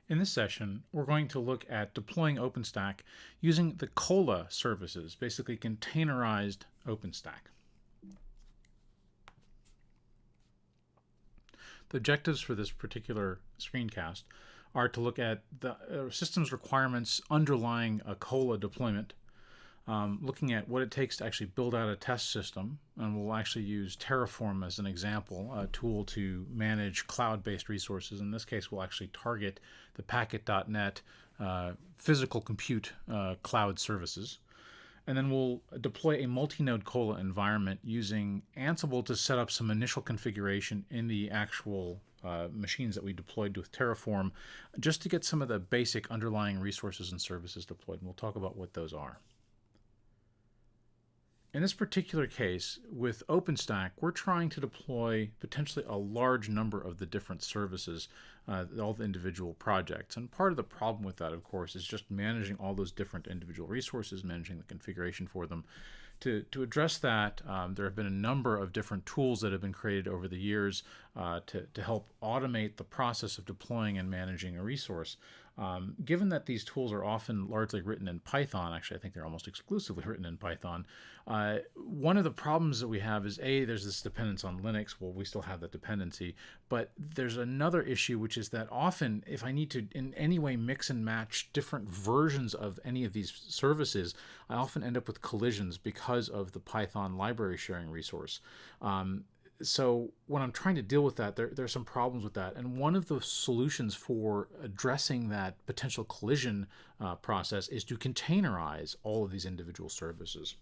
In this session, we're going to look at deploying OpenStack using the Kolla services, basically containerized OpenStack. The objectives for this particular screencast are to look at the systems requirements underlying a Kolla deployment, looking at what it takes to actually build out a test system, and we'll actually use Terraform as an example, a tool to manage cloud-based resources. In this case, we'll actually target the Packet.net physical compute cloud services. And then we'll deploy a multi-node Kolla environment using Ansible to set up some initial configuration in the actual machines that we deployed with Terraform, just to get some of the basic underlying resources and services deployed. And we'll talk about what those are. In this particular case, with OpenStack, we're trying to deploy potentially a large number of the different services, all the individual projects. And part of the problem with that, of course, is just managing all those different individual resources, managing the configuration for them. To address that, there have been a number of different tools that have been created over the years to help automate the process of deploying and managing a resource. Given that these tools are often largely written in Python, actually I think they're almost exclusively written in Python, one of the problems that we have is there's this dependence on Linux. Well, we still have that dependency, but there's another issue, which is that often if I need to in any way mix and match different versions of any of these services, I often end up with collisions because of the Python library sharing resource. So when I'm trying to deal with that, there's some problems with that. And one of the solutions for addressing that potential collision process is to containerize all of these individual services.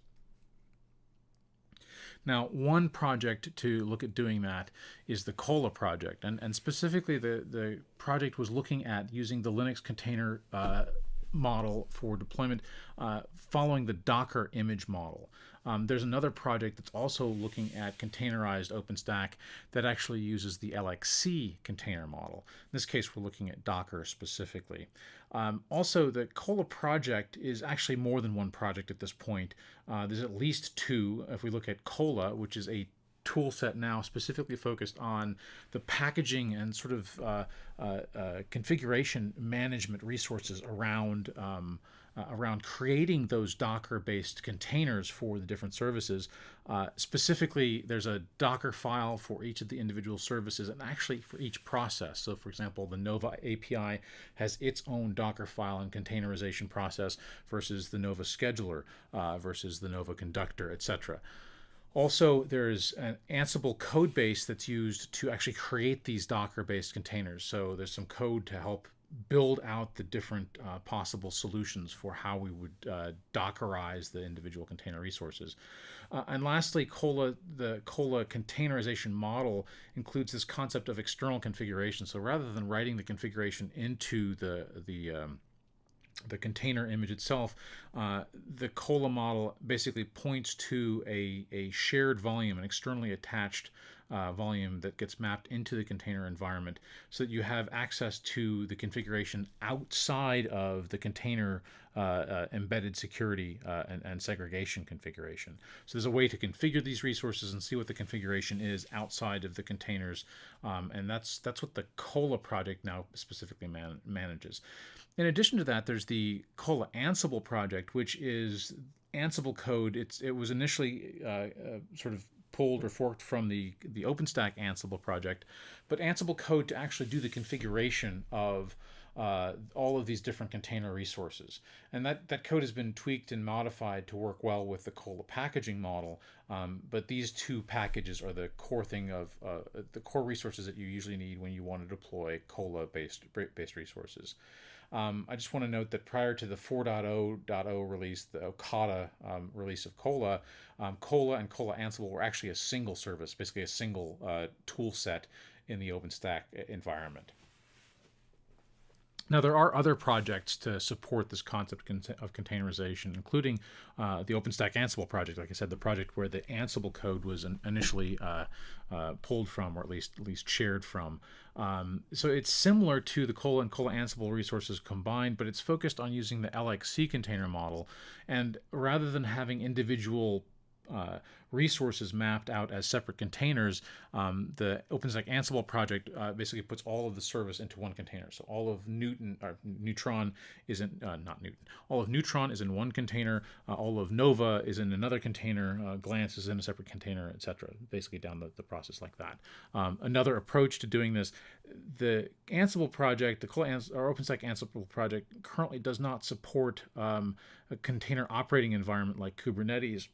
Now, one project to look at doing that is the Kolla project. And specifically, the project was looking at using the Linux container model for deployment following the Docker image model. There's another project that's also looking at containerized OpenStack that actually uses the LXC container model. In this case, we're looking at Docker specifically. Also, the Kolla project is actually more than one project at this point. There's at least two. If we look at Kolla, which is a tool set now specifically focused on the packaging and sort of configuration management resources around creating those Docker-based containers for the different services. Specifically, there's a Docker file for each of the individual services and actually for each process. So for example, the Nova API has its own Docker file and containerization process versus the Nova scheduler versus the Nova conductor, etc. Also, there's an Ansible code base that's used to actually create these Docker-based containers. So there's some code to help build out the different possible solutions for how we would Dockerize the individual container resources. And lastly, the Kolla containerization model includes this concept of external configuration. So rather than writing the configuration into the container image itself, the Kolla model basically points to a shared volume, an externally attached volume that gets mapped into the container environment so that you have access to the configuration outside of the container embedded security and segregation configuration. So there's a way to configure these resources and see what the configuration is outside of the containers, and that's what the Kolla project now specifically manages. In addition to that, there's the Kolla Ansible project, which is Ansible code. It was initially sort of pulled or forked from the OpenStack Ansible project, but Ansible code to actually do the configuration of all of these different container resources. And that code has been tweaked and modified to work well with the Kolla packaging model. But these two packages are the core thing of the core resources that you usually need when you want to deploy Kolla-based resources. I just want to note that prior to the 4.0.0 release, the Ocata release of Kolla, Kolla and Kolla Ansible were actually a single service, basically a single tool set in the OpenStack environment. Now, there are other projects to support this concept of containerization, including the OpenStack Ansible project. Like I said, the project where the Ansible code was initially pulled from, or at least shared from. So it's similar to the Kolla and Kolla Ansible resources combined, but it's focused on using the LXC container model. And rather than having individual resources mapped out as separate containers, the OpenStack Ansible project basically puts all of the service into one container. So all of Neutron is in not Newton. All of Neutron is in one container. All of Nova is in another container. Glance is in a separate container, etc. Basically down the process like that. Another approach to doing this, the Ansible project, the Kolla or OpenStack Ansible project currently does not support a container operating environment like Kubernetes.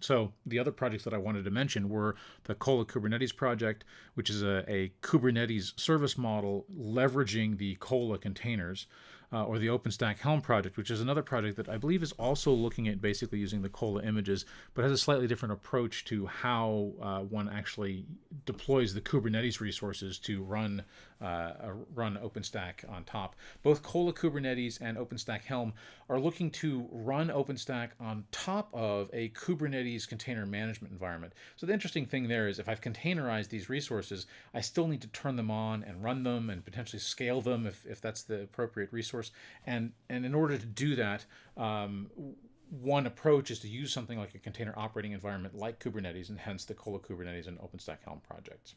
So the other projects that I wanted to mention were the Kolla Kubernetes project, which is a Kubernetes service model leveraging the Kolla containers, or the OpenStack Helm project, which is another project that I believe is also looking at basically using the Kolla images, but has a slightly different approach to how one actually deploys the Kubernetes resources to run OpenStack on top. Both Kolla Kubernetes and OpenStack Helm are looking to run OpenStack on top of a Kubernetes container management environment. So the interesting thing there is if I've containerized these resources, I still need to turn them on and run them and potentially scale them if that's the appropriate resource. And in order to do that, one approach is to use something like a container operating environment like Kubernetes, and hence the Kolla Kubernetes and OpenStack Helm projects.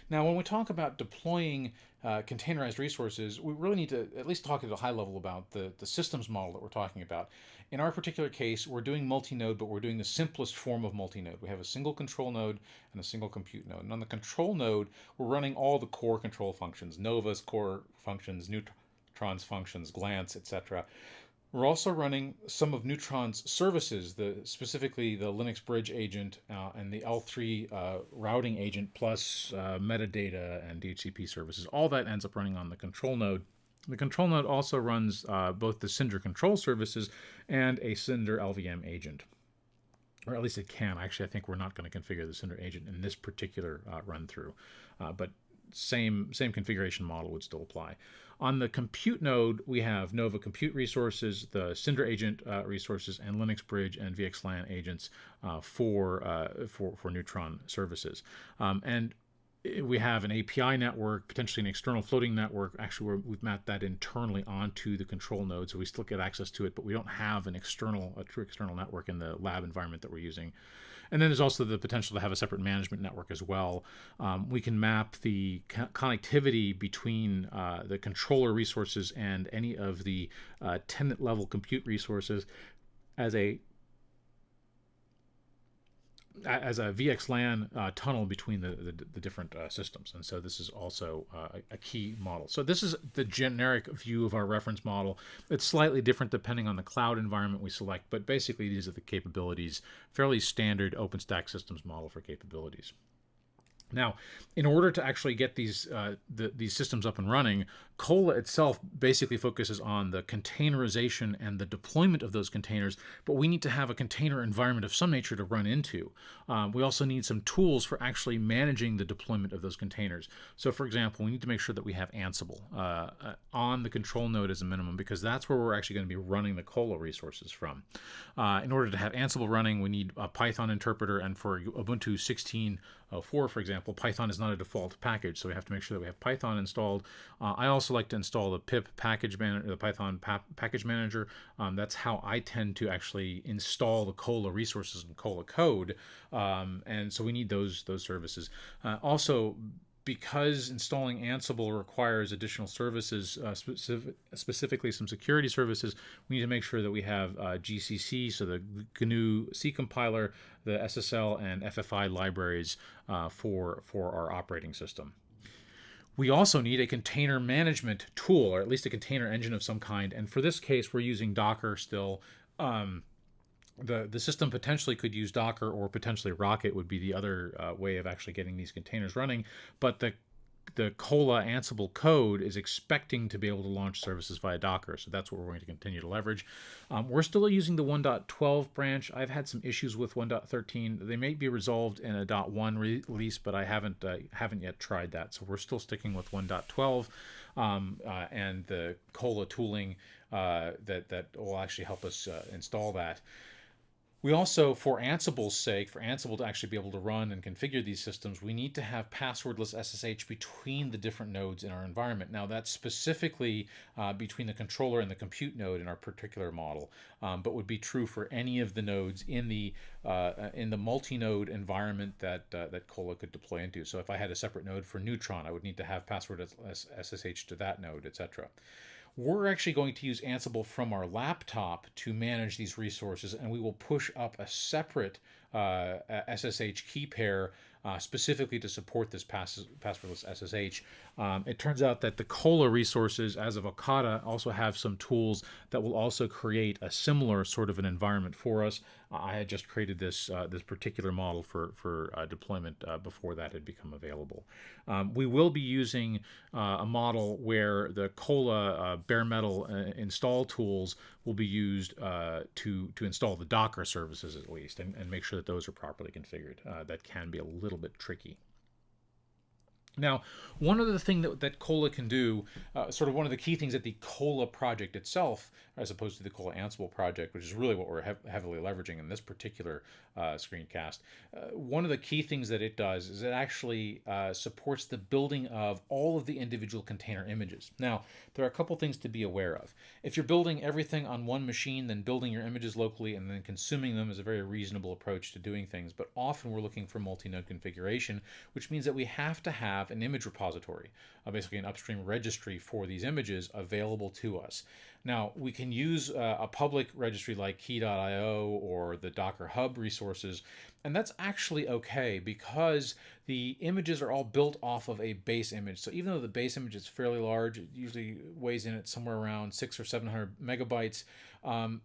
Now, when we talk about deploying containerized resources, we really need to at least talk at a high level about the systems model that we're talking about. In our particular case, we're doing multi-node, but we're doing the simplest form of multi-node. We have a single control node and a single compute node. And on the control node, we're running all the core control functions, Nova's core functions, Neutron's functions, Glance, etc. We're also running some of Neutron's services, specifically the Linux Bridge agent and the L3 routing agent, plus metadata and DHCP services. All that ends up running on the control node. The control node also runs both the Cinder control services and a Cinder LVM agent. Or at least it can. Actually, I think we're not going to configure the Cinder agent in this particular run through, but same configuration model would still apply. On the compute node, we have Nova compute resources, the Cinder agent resources, and Linux Bridge and VXLAN agents for Neutron services. And we have an API network, potentially an external floating network. Actually, we've mapped that internally onto the control node, so we still get access to it, but we don't have a true external network in the lab environment that we're using. And then there's also the potential to have a separate management network as well. We can map the connectivity between the controller resources and any of the tenant level compute resources as a VXLAN tunnel between the different systems. And so this is also a key model. So this is the generic view of our reference model. It's slightly different depending on the cloud environment we select, but basically these are the capabilities, fairly standard OpenStack systems model for capabilities. Now, in order to actually get these systems up and running, Kolla itself basically focuses on the containerization and the deployment of those containers, but we need to have a container environment of some nature to run into. We also need some tools for actually managing the deployment of those containers. So, for example, we need to make sure that we have Ansible on the control node as a minimum, because that's where we're actually going to be running the Kolla resources from. In order to have Ansible running, we need a Python interpreter, and for Ubuntu 16.04, for example, Python is not a default package, so we have to make sure that we have Python installed. I also like to install the pip package manager, the Python package manager. That's how I tend to actually install the Kolla resources and Kolla code, and so we need those services. Also, because installing Ansible requires additional services, specifically some security services, we need to make sure that we have GCC, so the GNU C compiler, the SSL and FFI libraries for our operating system. We also need a container management tool, or at least a container engine of some kind. And for this case, we're using Docker still. The system potentially could use Docker, or potentially Rocket would be the other way of actually getting these containers running. But the Kolla Ansible code is expecting to be able to launch services via Docker, so that's what we're going to continue to leverage. We're still using the 1.12 branch. I've had some issues with 1.13. They may be resolved in a .1 release, but I haven't yet tried that. So we're still sticking with 1.12 and the Kolla tooling that will actually help us install that. We also, for Ansible's sake, for Ansible to actually be able to run and configure these systems, we need to have passwordless SSH between the different nodes in our environment. Now, that's specifically between the controller and the compute node in our particular model, but would be true for any of the nodes in the multi-node environment that Kolla could deploy into. So, if I had a separate node for Neutron, I would need to have passwordless SSH to that node, etc. We're actually going to use Ansible from our laptop to manage these resources, and we will push up a separate SSH key pair specifically to support this passwordless SSH. It turns out that the Kolla resources, as of Ocata, also have some tools that will also create a similar sort of an environment for us. I had just created this particular model for deployment before that had become available. We will be using a model where the Kolla bare metal install tools will be used to install the Docker services at least, and make sure that those are properly configured. That can be a little bit tricky. Now, one other thing that Kolla can do, sort of one of the key things that the Kolla project itself, as opposed to the Kolla Ansible project, which is really what we're heavily leveraging in this particular screencast, one of the key things that it does is it actually supports the building of all of the individual container images. Now, there are a couple things to be aware of. If you're building everything on one machine, then building your images locally and then consuming them is a very reasonable approach to doing things. But often we're looking for multi-node configuration, which means that we have to have an image repository, basically an upstream registry for these images available to us. Now, we can use a public registry like key.io or the Docker Hub resources, and that's actually okay because the images are all built off of a base image. So even though the base image is fairly large, it usually weighs in at somewhere around 600 or 700 megabytes,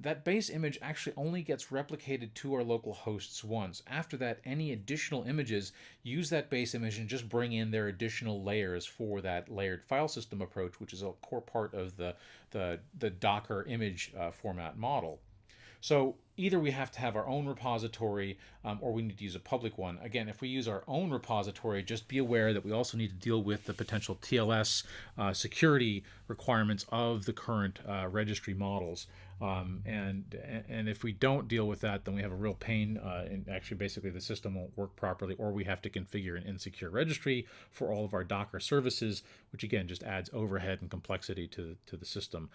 that base image actually only gets replicated to our local hosts once. After that, any additional images use that base image and just bring in their additional layers for that layered file system approach, which is a core part of the Docker image format model. So either we have to have our own repository or we need to use a public one. Again, if we use our own repository, just be aware that we also need to deal with the potential TLS security requirements of the current registry models. And if we don't deal with that, then we have a real pain. And actually, basically, the system won't work properly, or we have to configure an insecure registry for all of our Docker services, which again just adds overhead and complexity to the system.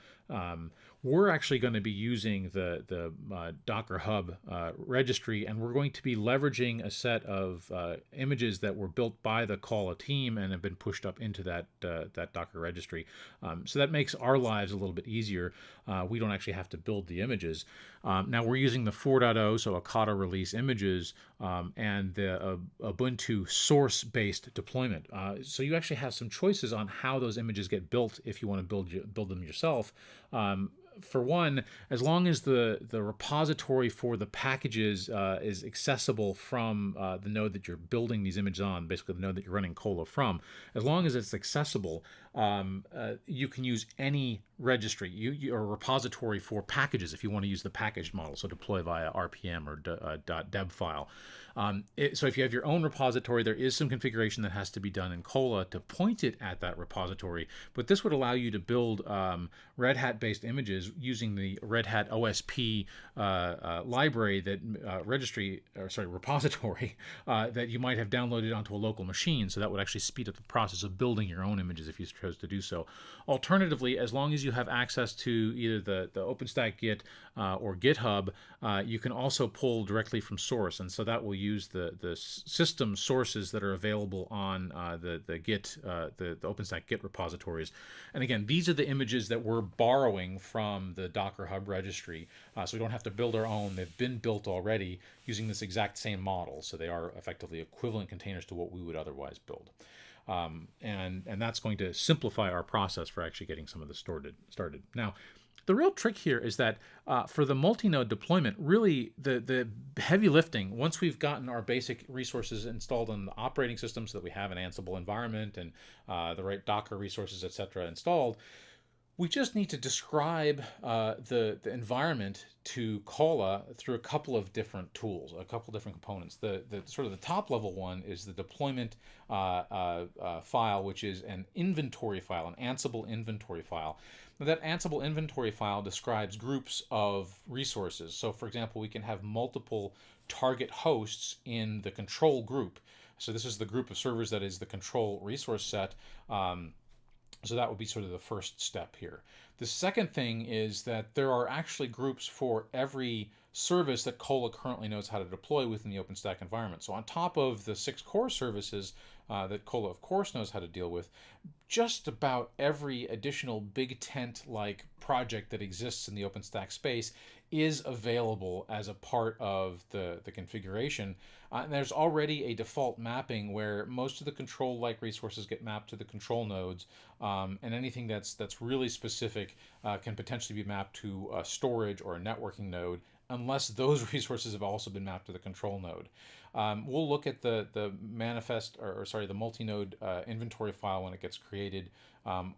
We're actually going to be using the Docker Hub registry, and we're going to be leveraging a set of images that were built by the Kolla team and have been pushed up into that Docker registry. So that makes our lives a little bit easier. We don't actually have to build the images. Now we're using the 4.0, so Ocata release images, and the Ubuntu source-based deployment. So you actually have some choices on how those images get built if you want to build them yourself. For one, as long as the repository for the packages is accessible from the node that you're building these images on, basically the node that you're running Kolla from, as long as it's accessible, you can use any registry or repository for packages if you want to use the packaged model, so deploy via RPM or .deb file. So if you have your own repository, there is some configuration that has to be done in Kolla to point it at that repository, but this would allow you to build Red Hat-based images using the Red Hat OSP library that repository that you might have downloaded onto a local machine. So that would actually speed up the process of building your own images if you chose to do so. Alternatively, as long as you have access to either the OpenStack Git or GitHub, you can also pull directly from source, and so that will use the system sources that are available on the Git, the OpenStack Git repositories. And again, these are the images that we're borrowing from the Docker Hub registry, so we don't have to build our own. They've been built already using this exact same model, so they are effectively equivalent containers to what we would otherwise build. And that's going to simplify our process for actually getting some of this started. Now, the real trick here is that for the multi-node deployment, really the heavy lifting, once we've gotten our basic resources installed on the operating system so that we have an Ansible environment and the right Docker resources, etc., installed, We just need to describe the environment to Kolla through a couple of different tools, a couple of different components. The sort of the top level one is the deployment file, which is an inventory file, an Ansible inventory file. Now, that Ansible inventory file describes groups of resources. So, for example, we can have multiple target hosts in the control group. So this is the group of servers that is the control resource set. So that would be sort of the first step here. The second thing is that there are actually groups for every service that Kolla currently knows how to deploy within the OpenStack environment. So on top of the 6 core services that Kolla, of course, knows how to deal with, just about every additional big tent-like project that exists in the OpenStack space is available as a part of the configuration. And there's already a default mapping where most of the control-like resources get mapped to the control nodes, and anything that's really specific can potentially be mapped to a storage or a networking node, unless those resources have also been mapped to the control node. We'll look at the manifest, or sorry, the multi-node inventory file when it gets created.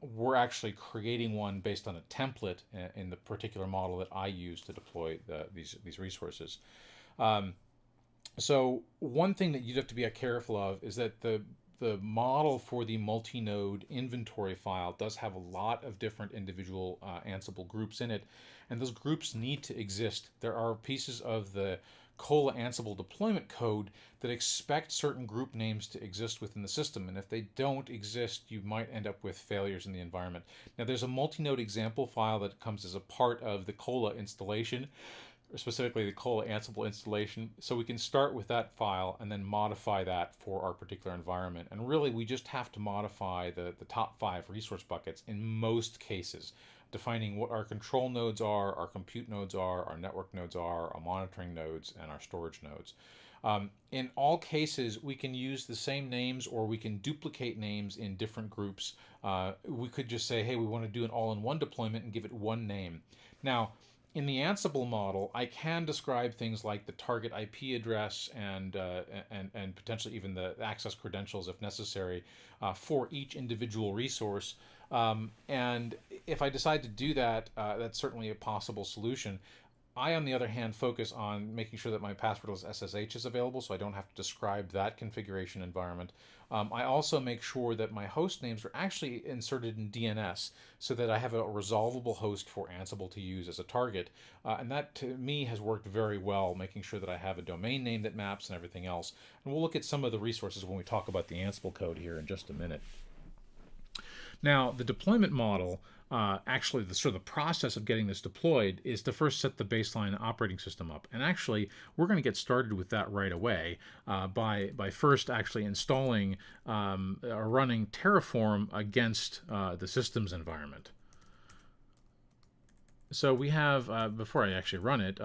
We're actually creating one based on a template in the particular model that I use to deploy these resources. So one thing that you'd have to be careful of is that the model for the multi-node inventory file does have a lot of different individual Ansible groups in it, and those groups need to exist. There are pieces of the Kolla Ansible deployment code that expect certain group names to exist within the system, and if they don't exist, you might end up with failures in the environment. Now, there's a multi-node example file that comes as a part of the Kolla installation, or specifically the Kolla Ansible installation. So we can start with that file and then modify that for our particular environment. And really, we just have to modify the top 5 resource buckets in most cases, defining what our control nodes are, our compute nodes are, our network nodes are, our monitoring nodes, and our storage nodes. In all cases, we can use the same names, or we can duplicate names in different groups. We could just say, hey, we want to do an all-in-one deployment and give it one name. Now, in the Ansible model, I can describe things like the target IP address and potentially even the access credentials, if necessary, for each individual resource. And if I decide to do that, that's certainly a possible solution. I, on the other hand, focus on making sure that my passwordless SSH is available, so I don't have to describe that configuration environment. I also make sure that my host names are actually inserted in DNS, so that I have a resolvable host for Ansible to use as a target. And that, to me, has worked very well, making sure that I have a domain name that maps and everything else. And we'll look at some of the resources when we talk about the Ansible code here in just a minute. Now, the deployment model, actually, the sort of the process of getting this deployed is to first set the baseline operating system up. And actually, we're going to get started with that right away by first actually installing or running Terraform against the systems environment. So we have, before I actually run it,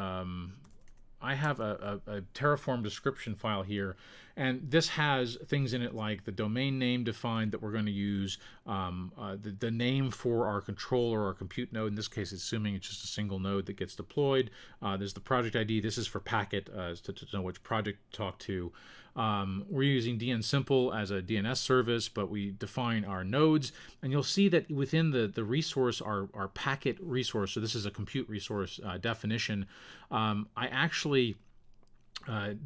I have a Terraform description file here, and this has things in it like the domain name defined that we're going to use, the name for our controller or compute node. In this case, assuming it's just a single node that gets deployed. There's the project ID. This is for Packet to know which project to talk to. We're using dnsimple as a DNS service, but we define our nodes, and you'll see that within the resource, our Packet resource, so this is a compute resource definition, I actually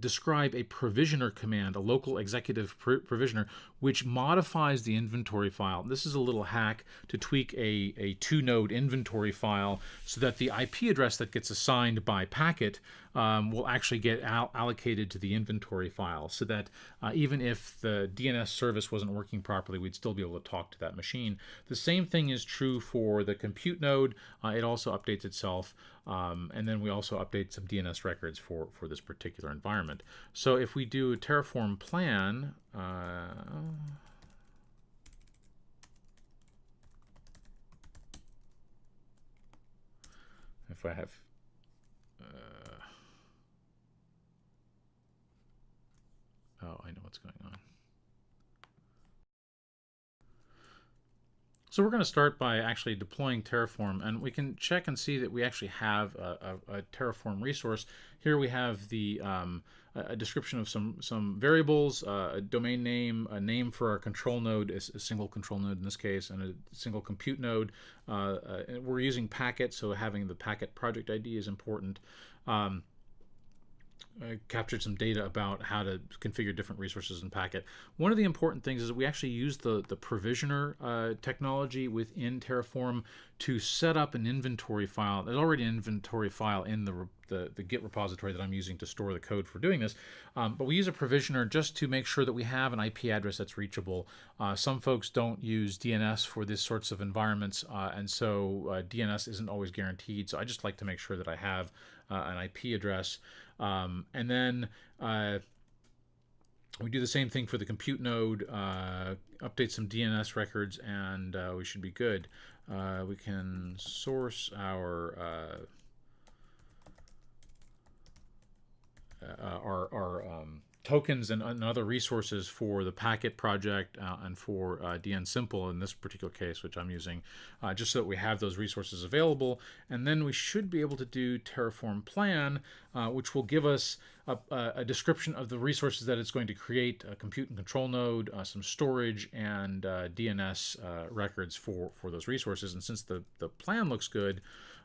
describe a provisioner command, a local executive provisioner, which modifies the inventory file. This is a little hack to tweak a 2-node inventory file so that the IP address that gets assigned by Packet will actually get allocated to the inventory file, so that even if the DNS service wasn't working properly, we'd still be able to talk to that machine. The same thing is true for the compute node. It also updates itself, and then we also update some DNS records for this particular environment. So if we do a Terraform plan, if I have oh, I know what's going on. So we're going to start by actually deploying Terraform, and we can check and see that we actually have a Terraform resource. Here we have a description of some variables, a domain name, a name for our control node, a single control node in this case, and a single compute node. We're using Packet, so having the Packet project ID is important. Captured some data about how to configure different resources in Packet. One of the important things is that we actually use the provisioner technology within Terraform to set up an inventory file. There's already an inventory file in the Git repository that I'm using to store the code for doing this. But we use a provisioner just to make sure that we have an IP address that's reachable. Some folks don't use DNS for these sorts of environments, and so DNS isn't always guaranteed. So I just like to make sure that I have an IP address. And then we do the same thing for the compute node, update some DNS records, and we should be good. We can source our tokens and other resources for the Packet project and for DN Simple in this particular case, which I'm using, just so that we have those resources available. And then we should be able to do Terraform Plan, which will give us a description of the resources that it's going to create, a compute and control node, some storage, and DNS records for those resources. And since the plan looks good,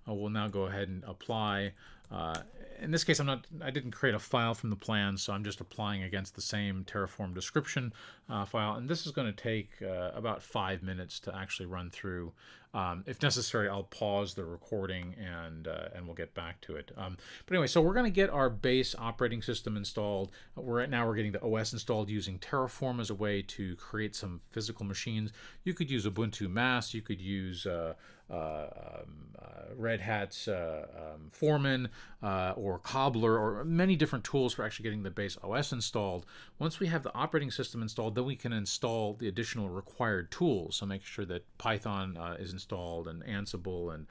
we'll now go ahead and apply. In this case, I didn't create a file from the plan, so I'm just applying against the same Terraform description file. And this is going to take about 5 minutes to actually run through. If necessary, I'll pause the recording and we'll get back to it. But anyway, so we're going to get our base operating system installed. Right now we're getting the OS installed using Terraform as a way to create some physical machines. You could use Ubuntu Mass. You could use Red Hat's Foreman or Cobbler, or many different tools for actually getting the base OS installed. Once we have the operating system installed, then we can install the additional required tools. So make sure that Python is installed, and Ansible and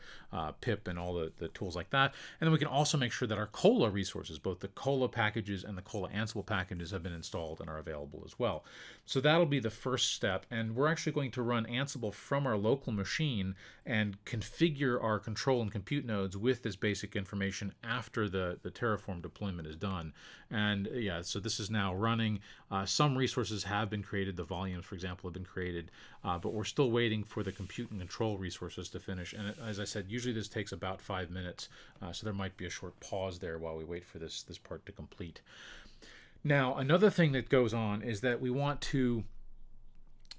pip and all the tools like that. And then we can also make sure that our Kolla resources, both the Kolla packages and the Kolla Ansible packages, have been installed and are available as well. So that'll be the first step. And we're actually going to run Ansible from our local machine and configure our control and compute nodes with this basic information after the Terraform deployment is done. And yeah, so this is now running. Some resources have been created. The volumes, for example, have been created, but we're still waiting for the compute and control resources to finish. And as I said, usually this takes about 5 minutes, so there might be a short pause there while we wait for this part to complete. Now, another thing that goes on is that we want to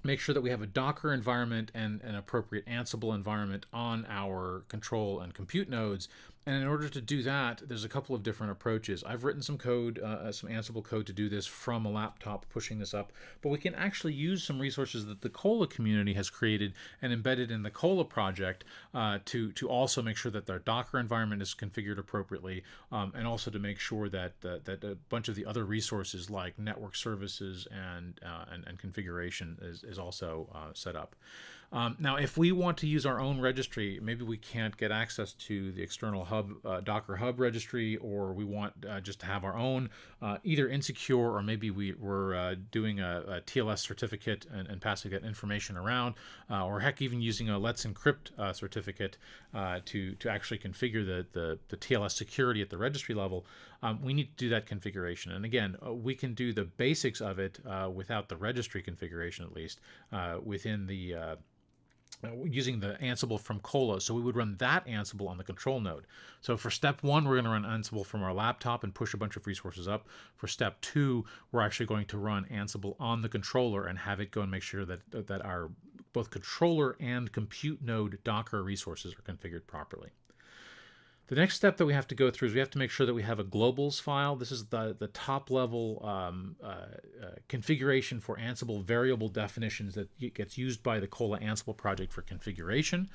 make sure that we have a Docker environment and an appropriate Ansible environment on our control and compute nodes. And in order to do that, there's a couple of different approaches. I've written some code, some Ansible code to do this from a laptop, pushing this up. But we can actually use some resources that the Kolla community has created and embedded in the Kolla project to also make sure that their Docker environment is configured appropriately, and also to make sure that a bunch of the other resources like network services and configuration is also set up. Now, if we want to use our own registry, maybe we can't get access to the external hub, Docker Hub registry, or we want just to have our own, either insecure, or maybe we're doing a TLS certificate and passing that information around, or heck, even using a Let's Encrypt certificate to actually configure the TLS security at the registry level. We need to do that configuration. And again, we can do the basics of it without the registry configuration, at least, within the using the Ansible from Kolla. So we would run that Ansible on the control node. So for step 1, we're going to run Ansible from our laptop and push a bunch of resources up. For step 2, we're actually going to run Ansible on the controller and have it go and make sure that our both controller and compute node Docker resources are configured properly. The next step that we have to go through is we have to make sure that we have a globals file. This is the top level configuration for Ansible variable definitions that gets used by the Kolla Ansible project for configuration.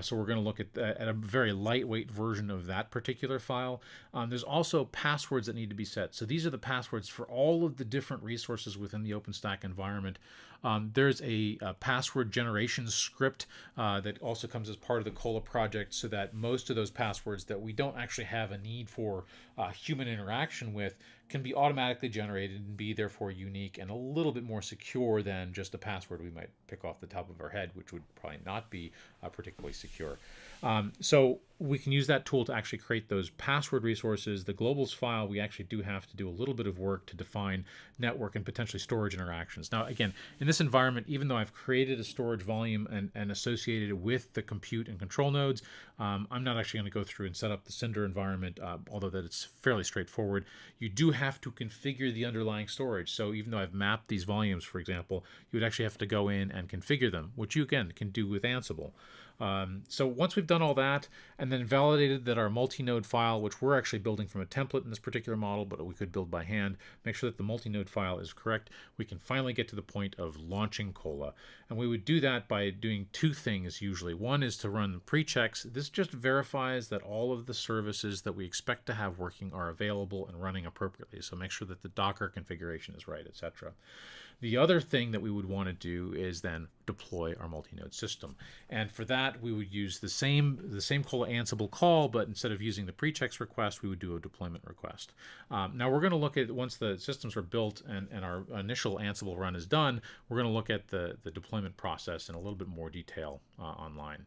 So we're going to look at a very lightweight version of that particular file. There's also passwords that need to be set. So these are the passwords for all of the different resources within the OpenStack environment. There's a password generation script that also comes as part of the Kolla project, so that most of those passwords that we don't actually have a need for human interaction with can be automatically generated and be therefore unique and a little bit more secure than just a password we might pick off the top of our head, which would probably not be particularly secure. So we can use that tool to actually create those password resources. The globals file, we actually do have to do a little bit of work to define network and potentially storage interactions. Now, again, in this environment, even though I've created a storage volume and associated it with the compute and control nodes, I'm not actually going to go through and set up the Cinder environment, although that it's fairly straightforward. You do have to configure the underlying storage. So even though I've mapped these volumes, for example, you would actually have to go in and configure them, which you, again, can do with Ansible. So once we've done all that and then validated that our multi-node file, which we're actually building from a template in this particular model, but we could build by hand, make sure that the multi-node file is correct, we can finally get to the point of launching Kolla. And we would do that by doing two things usually. One is to run pre-checks. This just verifies that all of the services that we expect to have working are available and running appropriately. So make sure that the Docker configuration is right, etc. The other thing that we would want to do is then deploy our multi-node system. And for that, we would use the same Kolla Ansible call, but instead of using the pre-checks request, we would do a deployment request. Now we're going to look at, once the systems are built and our initial Ansible run is done, we're going to look at the deployment process in a little bit more detail online.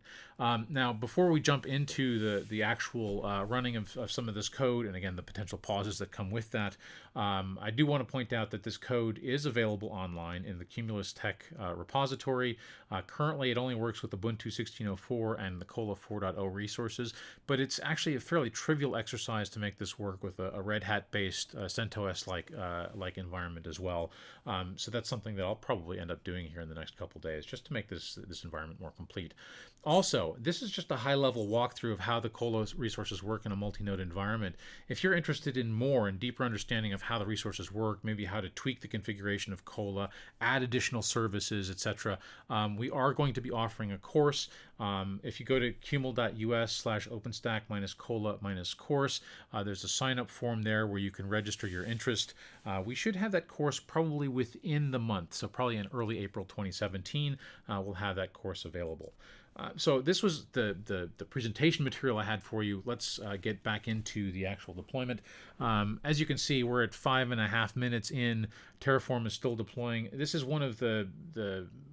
Now, before we jump into the actual running of some of this code, and again, the potential pauses that come with that, I do want to point out that this code is available online in the Cumulus Tech repository. Currently, it only works with Ubuntu 16.04 and the Kolla 4.0 resources, but it's actually a fairly trivial exercise to make this work with a Red Hat-based CentOS-like environment as well. So that's something that I'll probably end up doing here in the next couple days, just to make this environment more complete. Also, this is just a high-level walkthrough of how the Kolla resources work in a multi-node environment. If you're interested in more and deeper understanding of how the resources work, maybe how to tweak the configuration of Kolla, add additional services, etc., we are going to be offering a course. If you go to cumul.us/OpenStack-Kolla-course, there's a sign-up form there where you can register your interest. We should have that course probably within the month, so probably in early April 2017, we'll have that course available. So this was the presentation material I had for you. Let's get back into the actual deployment. As you can see, we're at 5.5 minutes in. Terraform is still deploying. This is one of the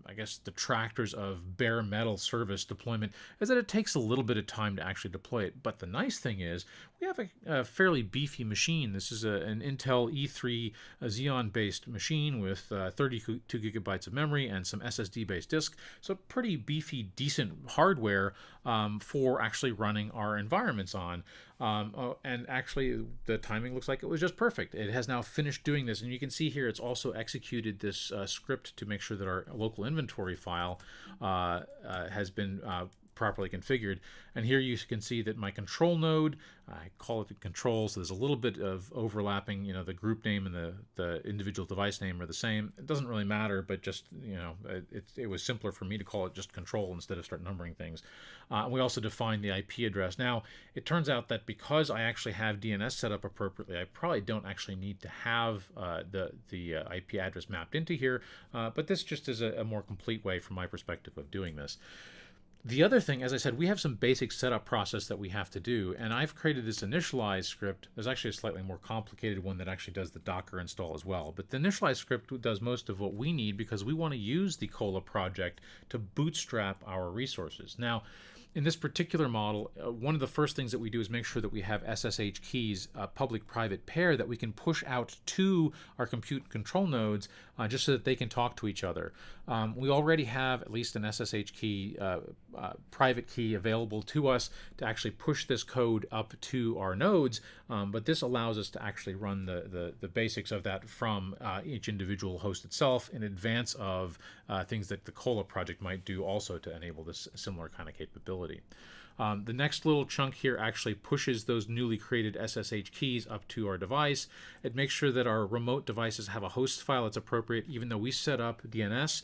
I guess detractors of bare metal service deployment, is that it takes a little bit of time to actually deploy it. But the nice thing is we have a fairly beefy machine. This is an Intel E3 Xeon-based machine with 32 gigabytes of memory and some SSD-based disk. So pretty beefy, decent hardware for actually running our environments on. And actually the timing looks like it was just perfect. It has now finished doing this, and you can see here it's also executed this script to make sure that our local inventory file has been properly configured. And here you can see that my control node, I call it the control, so there's a little bit of overlapping, the group name and the individual device name are the same. It doesn't really matter, but just, it was simpler for me to call it just control instead of start numbering things. We also define the IP address. Now, it turns out that because I actually have DNS set up appropriately, I probably don't actually need to have the IP address mapped into here, but this just is a more complete way from my perspective of doing this. The other thing, as I said, we have some basic setup process that we have to do, and I've created this initialize script. There's actually a slightly more complicated one that actually does the Docker install as well, but the initialize script does most of what we need because we want to use the Kolla project to bootstrap our resources. Now, in this particular model, one of the first things that we do is make sure that we have SSH keys, a public-private pair that we can push out to our compute control nodes just so that they can talk to each other. We already have at least an SSH key, private key available to us to actually push this code up to our nodes, but this allows us to actually run the basics of that from each individual host itself in advance of things that the Kolla project might do also to enable this similar kind of capability. The next little chunk here actually pushes those newly created SSH keys up to our device. It makes sure that our remote devices have a host file that's appropriate. Even though we set up DNS,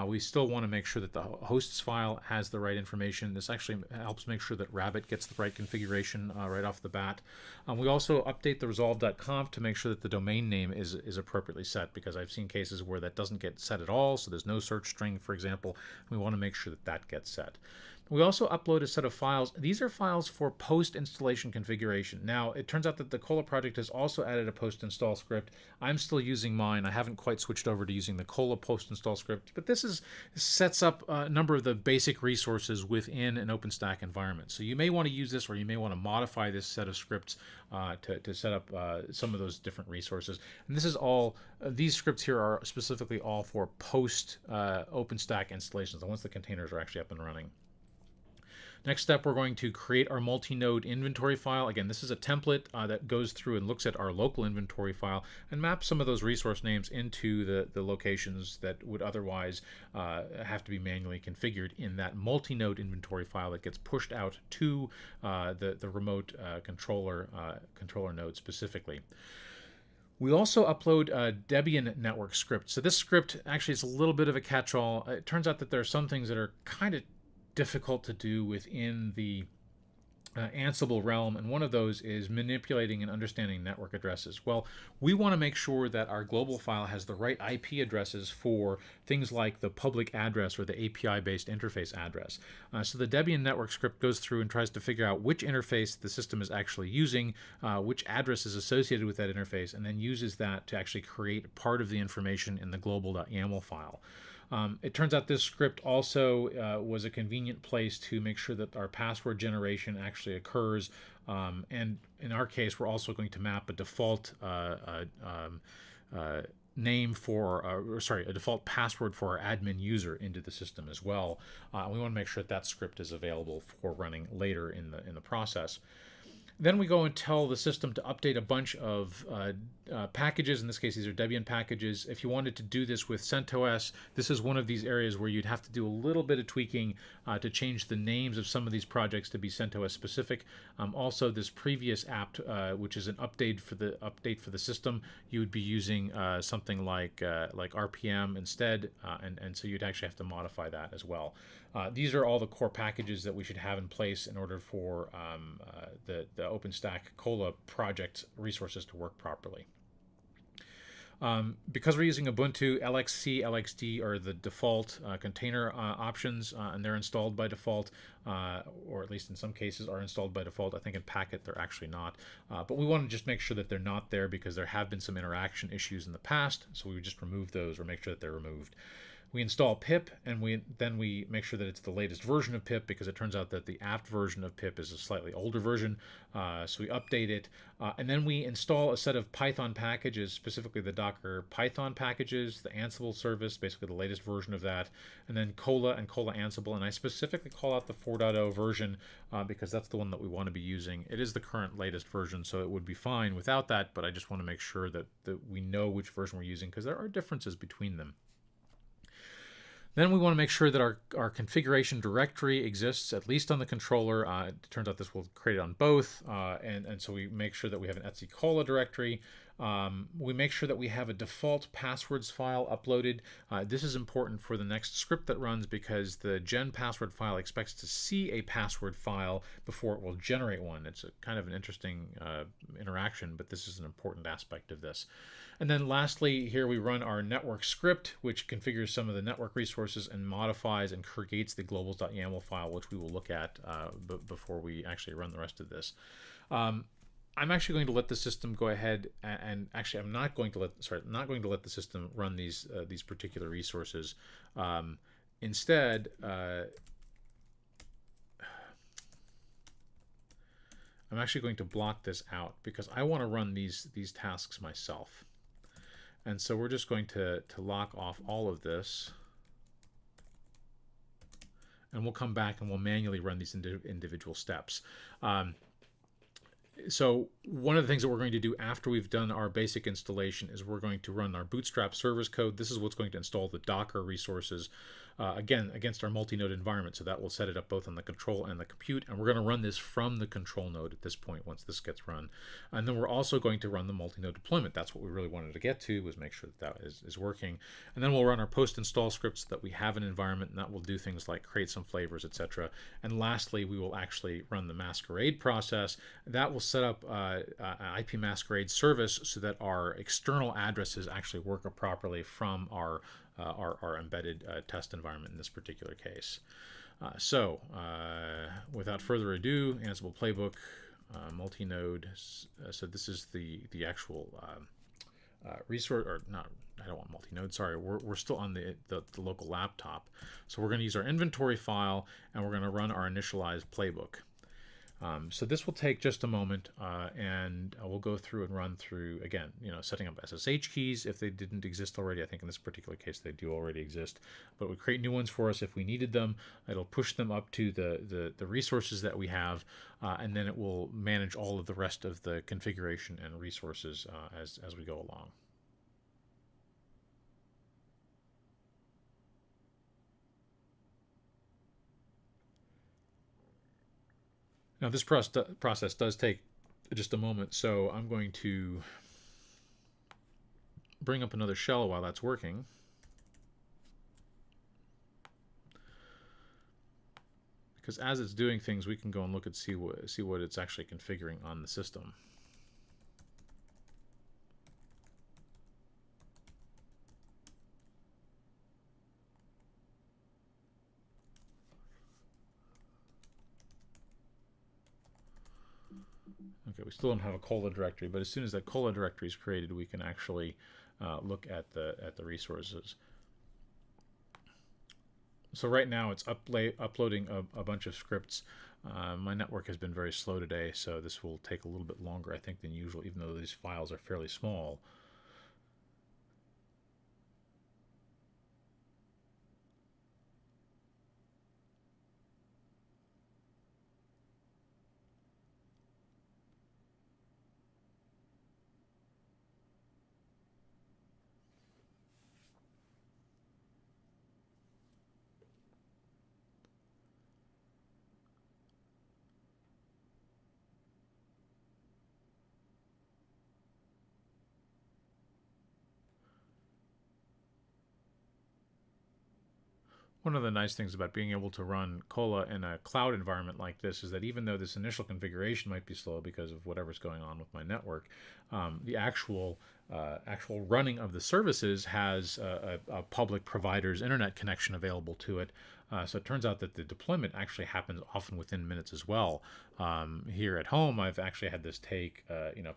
we still want to make sure that the hosts file has the right information. This actually helps make sure that Rabbit gets the right configuration right off the bat. We also update the resolve.conf to make sure that the domain name is appropriately set, because I've seen cases where that doesn't get set at all, so there's no search string, for example. We want to make sure that that gets set. We also upload a set of files. These are files for post-installation configuration. Now, it turns out that the Kolla project has also added a post-install script. I'm still using mine. I haven't quite switched over to using the Kolla post-install script, but this sets up a number of the basic resources within an OpenStack environment. So you may want to use this, or you may want to modify this set of scripts to set up some of those different resources. And this is all, these scripts here are specifically all for post OpenStack installations, and once the containers are actually up and running. Next step, we're going to create our multi-node inventory file. Again, this is a template that goes through and looks at our local inventory file and maps some of those resource names into the locations that would otherwise have to be manually configured in that multi-node inventory file that gets pushed out to the remote controller node specifically. We also upload a Debian network script. So this script actually is a little bit of a catch-all. It turns out that there are some things that are kind of difficult to do within the Ansible realm, and one of those is manipulating and understanding network addresses. Well, we want to make sure that our global file has the right IP addresses for things like the public address or the API-based interface address. So the Debian network script goes through and tries to figure out which interface the system is actually using, which address is associated with that interface, and then uses that to actually create part of the information in the global.yaml file. It turns out this script also was a convenient place to make sure that our password generation actually occurs. And in our case, we're also going to map a default name for, a default password for our admin user into the system as well. We want to make sure that that script is available for running later in the process. Then we go and tell the system to update a bunch of packages. In this case, these are Debian packages. If you wanted to do this with CentOS, this is one of these areas where you'd have to do a little bit of tweaking to change the names of some of these projects to be CentOS specific. Also, this previous app, which is an update for the system, you would be using something like RPM instead, and so you'd actually have to modify that as well. These are all the core packages that we should have in place in order for the OpenStack Kolla project resources to work properly. Because we're using Ubuntu, LXC, LXD are the default container options, and they're installed by default, or at least in some cases are installed by default. I think in Packet they're actually not. But we want to just make sure that they're not there because there have been some interaction issues in the past, so we would just remove those or make sure that they're removed. We install pip, and then we make sure that it's the latest version of pip, because it turns out that the apt version of pip is a slightly older version. So we update it, and then we install a set of Python packages, specifically the Docker Python packages, the Ansible service, basically the latest version of that, and then Kolla and Kolla Ansible. And I specifically call out the 4.0 version because that's the one that we want to be using. It is the current latest version, so it would be fine without that, but I just want to make sure that we know which version we're using, because there are differences between them. Then we want to make sure that our configuration directory exists, at least on the controller. It turns out this will create it on both, and so we make sure that we have an etc Kolla directory. We make sure that we have a default passwords file uploaded. This is important for the next script that runs, because the gen password file expects to see a password file before it will generate one. It's a kind of an interesting interaction, but this is an important aspect of this. And then lastly, here we run our network script, which configures some of the network resources and modifies and creates the globals.yaml file, which we will look at before we actually run the rest of this. I'm actually going to let the system go ahead, and actually I'm not going to let the system run these particular resources. Instead, I'm actually going to block this out because I want to run these tasks myself. And so we're just going to lock off all of this, and we'll come back and we'll manually run these individual steps. So one of the things that we're going to do after we've done our basic installation is we're going to run our Bootstrap service code. This is what's going to install the Docker resources, again, against our multi-node environment. So that will set it up both on the control and the compute. And we're going to run this from the control node at this point once this gets run. And then we're also going to run the multi-node deployment. That's what we really wanted to get to, was make sure that is working. And then we'll run our post-install scripts so that we have an environment, and that will do things like create some flavors, etc. And lastly, we will actually run the masquerade process. That will set up an IP masquerade service so that our external addresses actually work properly from our embedded test environment in this particular case. Without further ado, Ansible playbook, multi-node. So this is the actual resource, or not. I don't want multi-node. Sorry, we're still on the local laptop. So we're going to use our inventory file, and we're going to run our initialized playbook. So this will take just a moment, and we'll go through and run through, again, setting up SSH keys if they didn't exist already. I think in this particular case they do already exist, but we create new ones for us if we needed them. It'll push them up to the resources that we have, and then it will manage all of the rest of the configuration and resources as we go along. Now this process does take just a moment, so I'm going to bring up another shell while that's working. Because as it's doing things, we can go and look and see what it's actually configuring on the system. Okay, we still don't have a Kolla directory, but as soon as that Kolla directory is created, we can actually look at the resources. So right now it's uploading a bunch of scripts. My network has been very slow today, so this will take a little bit longer, I think, than usual, even though these files are fairly small. One of the nice things about being able to run Kolla in a cloud environment like this is that even though this initial configuration might be slow because of whatever's going on with my network, the actual running of the services has a public provider's internet connection available to it. So it turns out that the deployment actually happens often within minutes as well. Here at home, I've actually had this take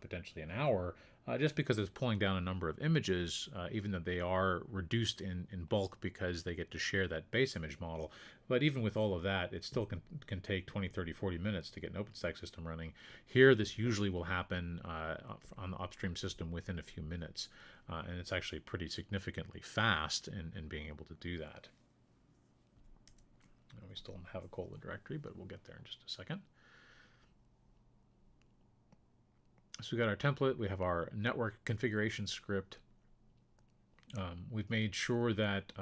potentially an hour, just because it's pulling down a number of images, even though they are reduced in bulk because they get to share that base image model. But even with all of that, it still can take 20, 30, 40 minutes to get an OpenStack system running. Here, this usually will happen on the upstream system within a few minutes, and it's actually pretty significantly fast in being able to do that. We still don't have a Kolla directory, but we'll get there in just a second. So we got our template, we have our network configuration script. We've made sure that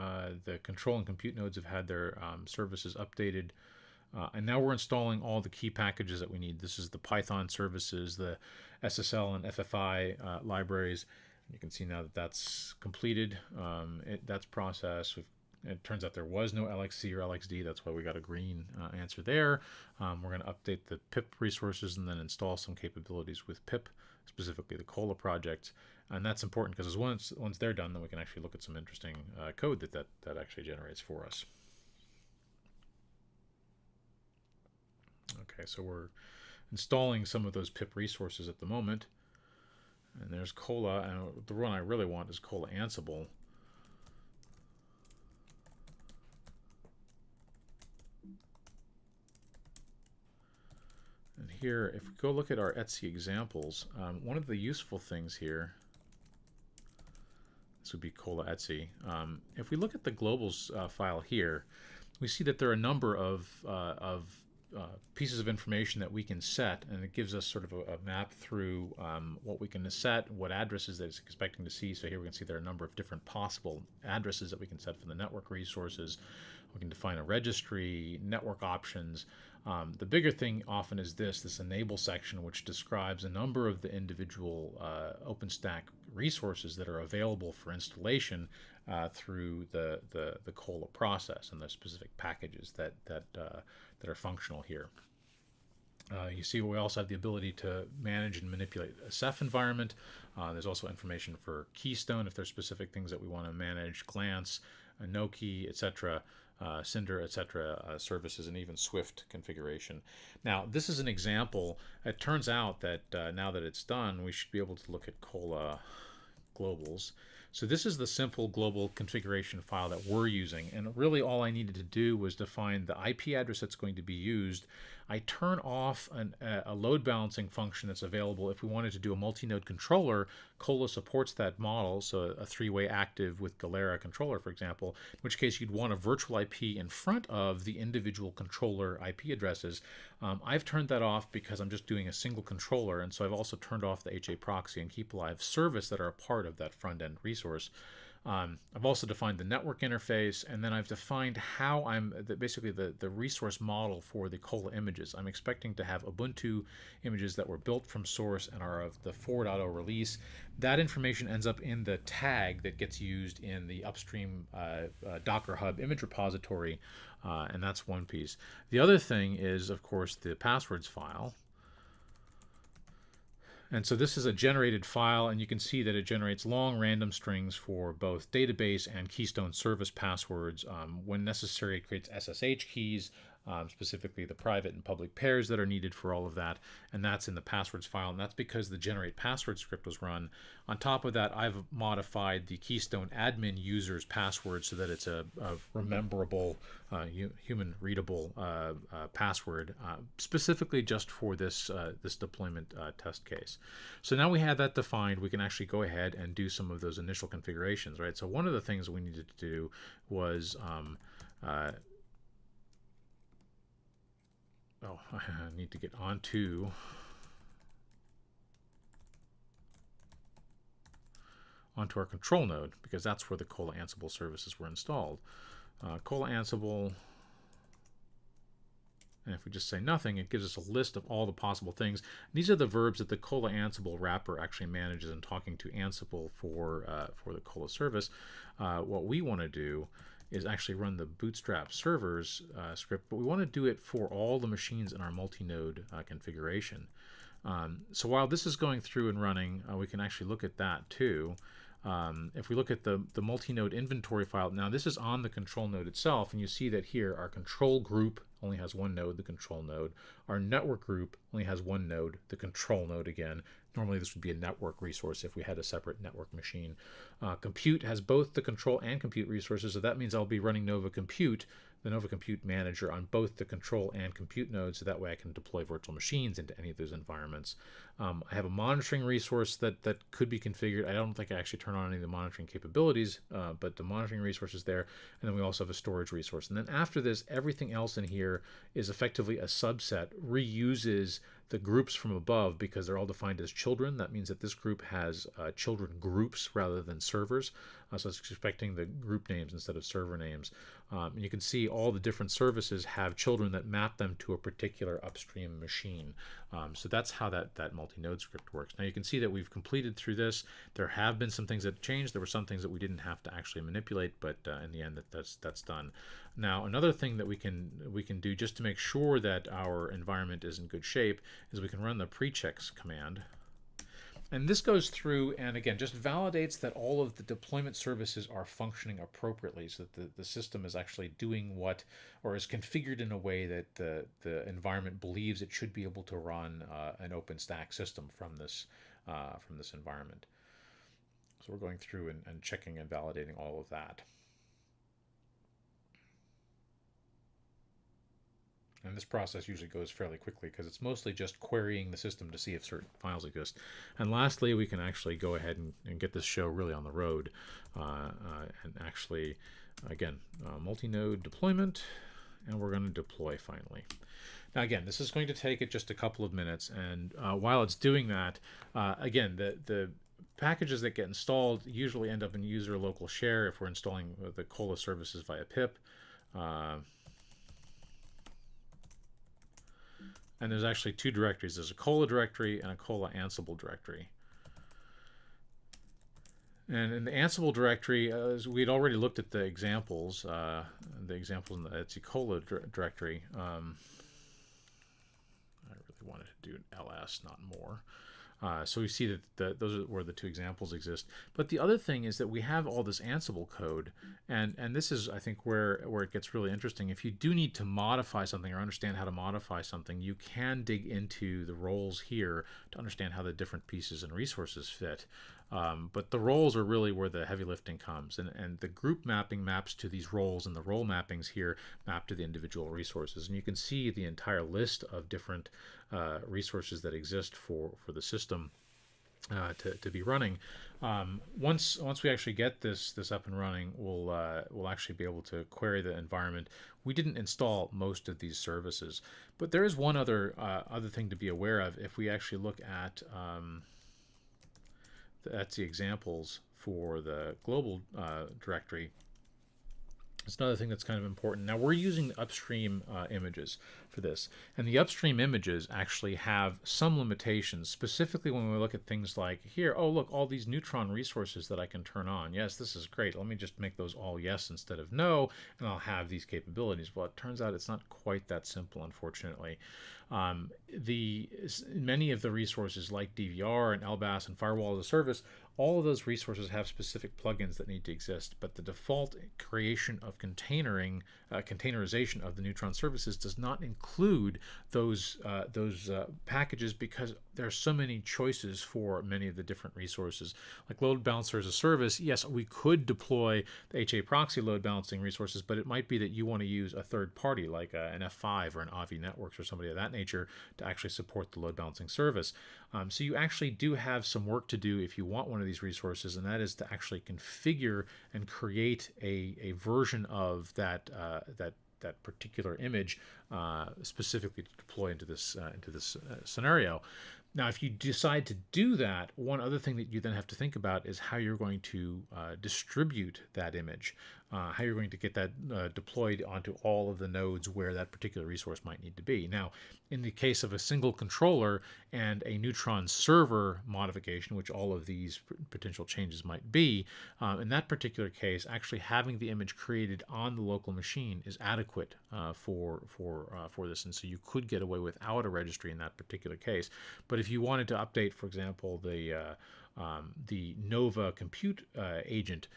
the control and compute nodes have had their services updated. And now we're installing all the key packages that we need. This is the Python services, the SSL and FFI libraries. You can see now that that's completed. That's processed. It turns out there was no LXC or LXD. That's why we got a green answer there. We're going to update the pip resources and then install some capabilities with pip, specifically the Kolla project. And that's important because once they're done, then we can actually look at some interesting code that actually generates for us. Okay, so we're installing some of those pip resources at the moment. And there's Kolla, and the one I really want is Kolla Ansible. And here, if we go look at our Etsy examples, one of the useful things here, this would be Kolla Etsy. If we look at the globals file here, we see that there are a number of pieces of information that we can set, and it gives us sort of a map through what we can set, what addresses that it's expecting to see. So here we can see there are a number of different possible addresses that we can set for the network resources. We can define a registry, network options. The bigger thing often is this enable section, which describes a number of the individual OpenStack resources that are available for installation through the Kolla process and the specific packages that are functional here. You see we also have the ability to manage and manipulate a Ceph environment. There's also information for Keystone if there's specific things that we want to manage, Glance, Anoki, etc. Cinder, etc. Services, and even Swift configuration. Now, this is an example. It turns out that now that it's done, we should be able to look at Kolla globals. So this is the simple global configuration file that we're using, and really all I needed to do was define the IP address that's going to be used. I turn off a load balancing function that's available if we wanted to do a multi-node controller. Kolla supports that model, so a three-way active with Galera controller, for example, in which case you'd want a virtual IP in front of the individual controller IP addresses. I've turned that off because I'm just doing a single controller, and so I've also turned off the HA proxy and keep alive service that are a part of that front-end resource. I've also defined the network interface, and then I've defined how basically the resource model for the Kolla images. I'm expecting to have Ubuntu images that were built from source and are of the 4.0 release. That information ends up in the tag that gets used in the upstream Docker Hub image repository, and that's one piece. The other thing is, of course, the passwords file. And so this is a generated file, and you can see that it generates long random strings for both database and Keystone service passwords. When necessary, it creates SSH keys, specifically the private and public pairs that are needed for all of that, and that's in the passwords file, and that's because the generate password script was run. On top of that, I've modified the Keystone admin user's password so that it's a rememberable, human readable password, specifically just for this this deployment test case. So now we have that defined, we can actually go ahead and do some of those initial configurations, right? So one of the things we needed to do was I need to get onto our control node, because that's where the Kolla Ansible services were installed. Kolla Ansible, and if we just say nothing, it gives us a list of all the possible things. These are the verbs that the Kolla Ansible wrapper actually manages in talking to Ansible for the Kolla service. What we want to do is actually run the bootstrap servers script, but we want to do it for all the machines in our multi-node configuration. So while this is going through and running, we can actually look at that too. If we look at the multi-node inventory file, now this is on the control node itself, and you see that here our control group only has one node, the control node. Our network group only has one node, the control node again. Normally this would be a network resource if we had a separate network machine. Compute has both the control and compute resources, so that means I'll be running Nova Compute, the Nova Compute manager, on both the control and compute nodes, so that way I can deploy virtual machines into any of those environments. I have a monitoring resource that could be configured. I don't think I actually turn on any of the monitoring capabilities, but the monitoring resource is there. And then we also have a storage resource. And then after this, everything else in here is effectively a subset, reuses the groups from above because they're all defined as children. That means that this group has children groups rather than servers. So it's expecting the group names instead of server names. And you can see all the different services have children that map them to a particular upstream machine. So that's how that multi-node script works. Now you can see that we've completed through this. There have been some things that changed. There were some things that we didn't have to actually manipulate, but in the end that's done. Now another thing that we can do just to make sure that our environment is in good shape is we can run the pre-checks command. And this goes through and again just validates that all of the deployment services are functioning appropriately, so that the system is actually doing what, or is configured in a way that the environment believes it should be able to run an OpenStack system from this environment. So we're going through and checking and validating all of that. And this process usually goes fairly quickly because it's mostly just querying the system to see if certain files exist. And lastly, we can actually go ahead and get this show really on the road. And actually, again, multi-node deployment, and we're going to deploy finally. Now again, this is going to take it just a couple of minutes, and while it's doing that, again, the packages that get installed usually end up in user local share if we're installing the Kolla services via pip. And there's actually two directories. There's a Kolla directory and a Kolla Ansible directory. And in the Ansible directory, we had already looked at the examples in the Kolla directory. I really wanted to do an ls, not more. So we see that those are where the two examples exist. But the other thing is that we have all this Ansible code, and this is, I think, where it gets really interesting. If you do need to modify something or understand how to modify something, you can dig into the roles here to understand how the different pieces and resources fit. But the roles are really where the heavy lifting comes, and the group mapping maps to these roles, and the role mappings here map to the individual resources. And you can see the entire list of different resources that exist for the system to be running. Once we actually get this up and running, we'll actually be able to query the environment. We didn't install most of these services, but there is one other thing to be aware of. If we actually look at that's the examples for the global directory. It's another thing that's kind of important. Now we're using upstream images for this, and the upstream images actually have some limitations, specifically when we look at things like here, oh look, all these Neutron resources that I can turn on. Yes, this is great. Let me just make those all yes instead of no, and I'll have these capabilities. Well, it turns out it's not quite that simple, unfortunately. Many of the resources like DVR and LBAS and Firewall as a Service, all of those resources have specific plugins that need to exist, but the default creation of containerization of the Neutron services does not include those packages, because there are so many choices for many of the different resources. Like load balancer as a service, yes, we could deploy the HA proxy load balancing resources, but it might be that you want to use a third party like an F5 or an Avi Networks or somebody of that nature to actually support the load balancing service. So you actually do have some work to do if you want one of these resources, and that is to actually configure and create a version of that particular image specifically to deploy into this scenario. Now, if you decide to do that, one other thing that you then have to think about is how you're going to distribute that image, how you're going to get that deployed onto all of the nodes where that particular resource might need to be. Now, in the case of a single controller and a Neutron server modification, which all of these potential changes might be, in that particular case, actually having the image created on the local machine is adequate for this, and so you could get away without a registry in that particular case. But if you wanted to update, for example, the Nova compute agent,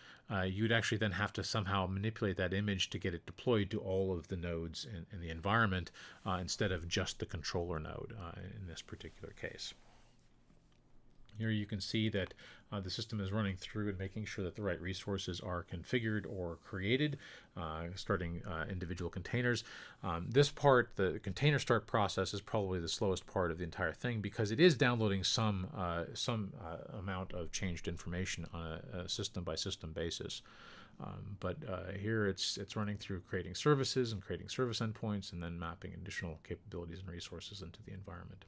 you'd actually then have to somehow manipulate that image to get it deployed to all of the nodes in the environment instead of just the controller node in this particular case. Here you can see that the system is running through and making sure that the right resources are configured or created, starting individual containers. This part, the container start process, is probably the slowest part of the entire thing, because it is downloading some amount of changed information on a system-by-system basis. But here it's running through creating services and creating service endpoints, and then mapping additional capabilities and resources into the environment.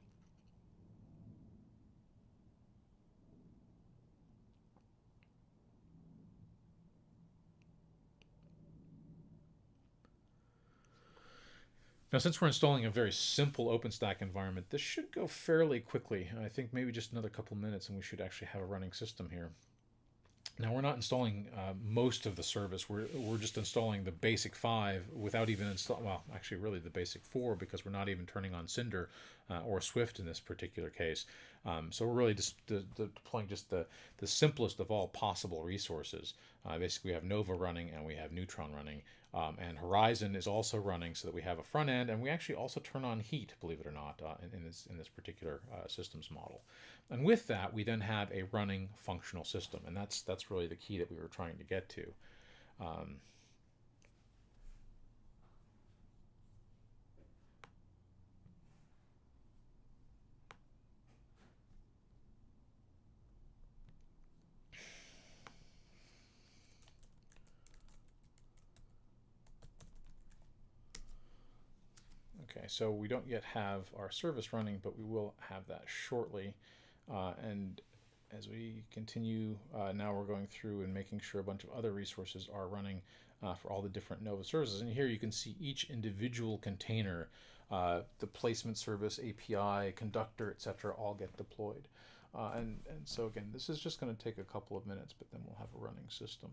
Now, since we're installing a very simple OpenStack environment, this should go fairly quickly. I think maybe just another couple minutes and we should actually have a running system here. Now, we're not installing most of the service. We're just installing the basic 5 without even installing, well, actually really the basic 4, because we're not even turning on Cinder or Swift in this particular case. So we're really just deploying just the simplest of all possible resources. Basically, we have Nova running and we have Neutron running. And Horizon is also running, so that we have a front end, and we actually also turn on heat, believe it or not, in this particular systems model. And with that, we then have a running functional system, and that's really the key that we were trying to get to. Okay, so we don't yet have our service running, but we will have that shortly. And as we continue, now we're going through and making sure a bunch of other resources are running for all the different Nova services. And here you can see each individual container, the placement service, API, conductor, etc., all get deployed. And so again, this is just going to take a couple of minutes, but then we'll have a running system.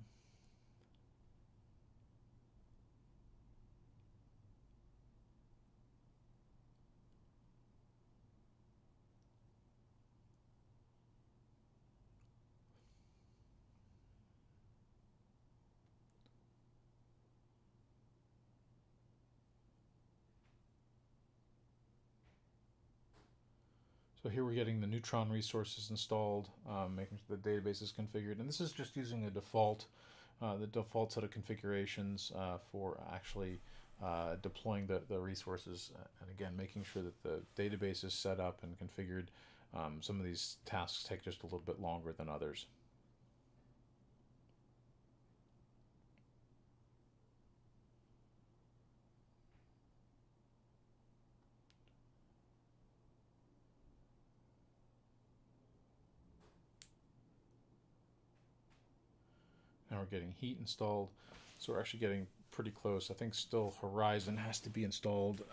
So here we're getting the Neutron resources installed, making sure the database is configured, and this is just using a the default set of configurations for actually deploying the resources, and again making sure that the database is set up and configured. Some of these tasks take just a little bit longer than others. Now we're getting heat installed, so we're actually getting pretty close. I think still Horizon has to be installed,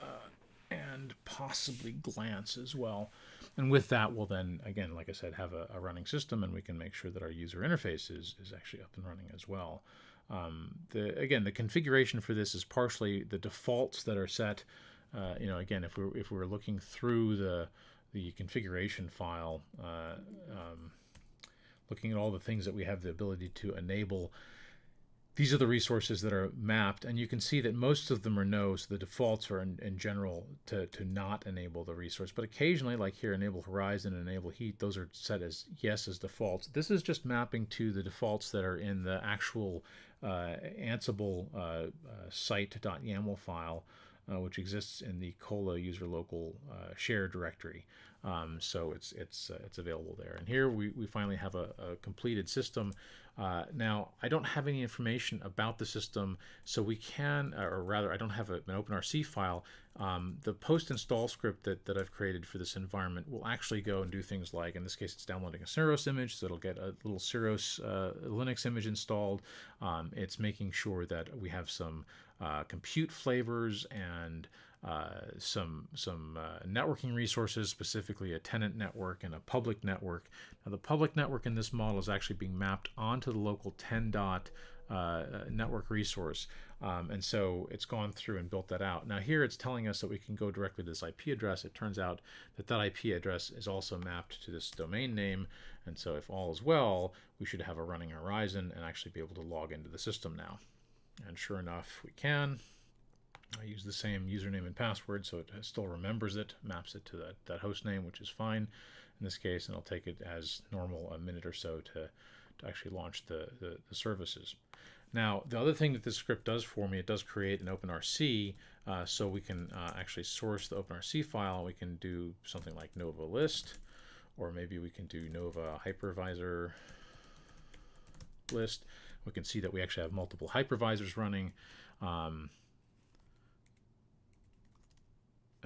and possibly Glance as well. And with that, we'll then, again, like I said, have a running system, and we can make sure that our user interface is actually up and running as well. Again, the configuration for this is partially the defaults that are set. Again, if we're looking through the configuration file, looking at all the things that we have the ability to enable, these are the resources that are mapped, and you can see that most of them are no, so the defaults are in general to not enable the resource. But occasionally, like here, enable Horizon and enable Heat, those are set as yes as defaults. This is just mapping to the defaults that are in the actual Ansible site.yaml file, which exists in the Kolla user local share directory. So it's available there. And here we finally have a completed system. Now, I don't have any information about the system, so we can, or rather, I don't have an OpenRC file. The post install script that I've created for this environment will actually go and do things like, in this case, it's downloading a Ceros image, so it'll get a little Ceros Linux image installed. It's making sure that we have some compute flavors and some networking resources, specifically a tenant network and a public network. Now, the public network in this model is actually being mapped onto the local 10 dot network resource. And so it's gone through and built that out. Now here it's telling us that we can go directly to this IP address. It turns out that that IP address is also mapped to this domain name. And so if all is well, we should have a running Horizon and actually be able to log into the system now. And sure enough, we can. I use the same username and password, so it still remembers it, maps it to that host name, which is fine in this case, and I'll take it as normal a minute or so to actually launch the services. Now, the other thing that this script does for me, it does create an OpenRC, so we can actually source the OpenRC file. We can do something like Nova list, or maybe we can do Nova hypervisor list. We can see that we actually have multiple hypervisors running.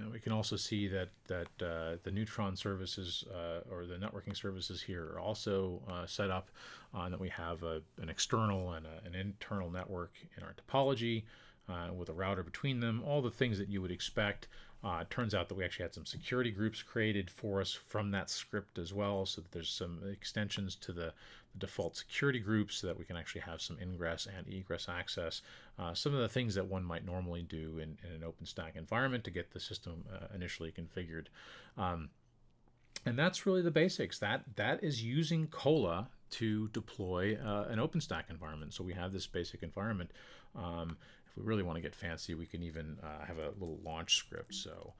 And we can also see that the Neutron services or the networking services here are also set up, and that we have an external and an internal network in our topology with a router between them, all the things that you would expect. It turns out that we actually had some security groups created for us from that script as well, so that there's some extensions to the default security groups so that we can actually have some ingress and egress access. Some of the things that one might normally do in an OpenStack environment to get the system initially configured. And that's really the basics. That is using Kolla to deploy an OpenStack environment. So we have this basic environment. If we really want to get fancy, we can even have a little launch script. So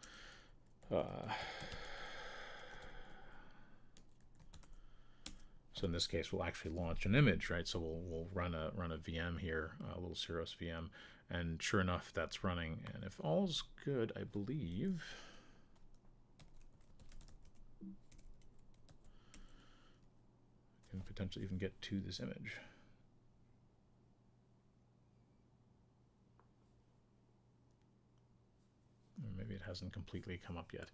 so in this case, we'll actually launch an image, right? So we'll run a VM here, a little Ceros VM, and sure enough, that's running. And if all's good, I believe I can potentially even get to this image. Maybe it hasn't completely come up yet.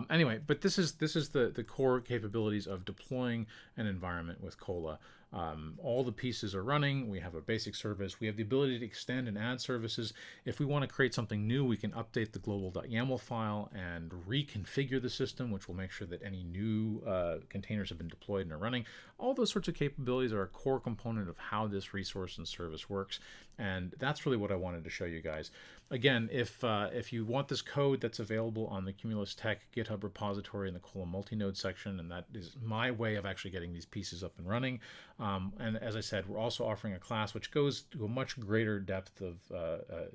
Anyway, but this is the core capabilities of deploying an environment with Kolla. All the pieces are running. We have a basic service. We have the ability to extend and add services. If we want to create something new, we can update the global.yaml file and reconfigure the system, which will make sure that any new containers have been deployed and are running. All those sorts of capabilities are a core component of how this resource and service works, and that's really what I wanted to show you guys. Again, if you want this code, that's available on the Cumulus Tech GitHub repository in the Kolla multinode section, and that is my way of actually getting these pieces up and running. And as I said, we're also offering a class which goes to a much greater depth of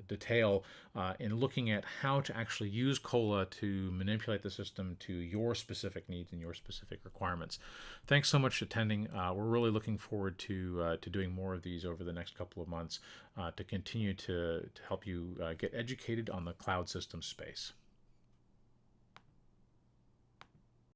detail in looking at how to actually use Kolla to manipulate the system to your specific needs and your specific requirements. Thanks so much for attending. We're really looking forward to doing more of these over the next couple of months to continue to help you get educated on the cloud system space.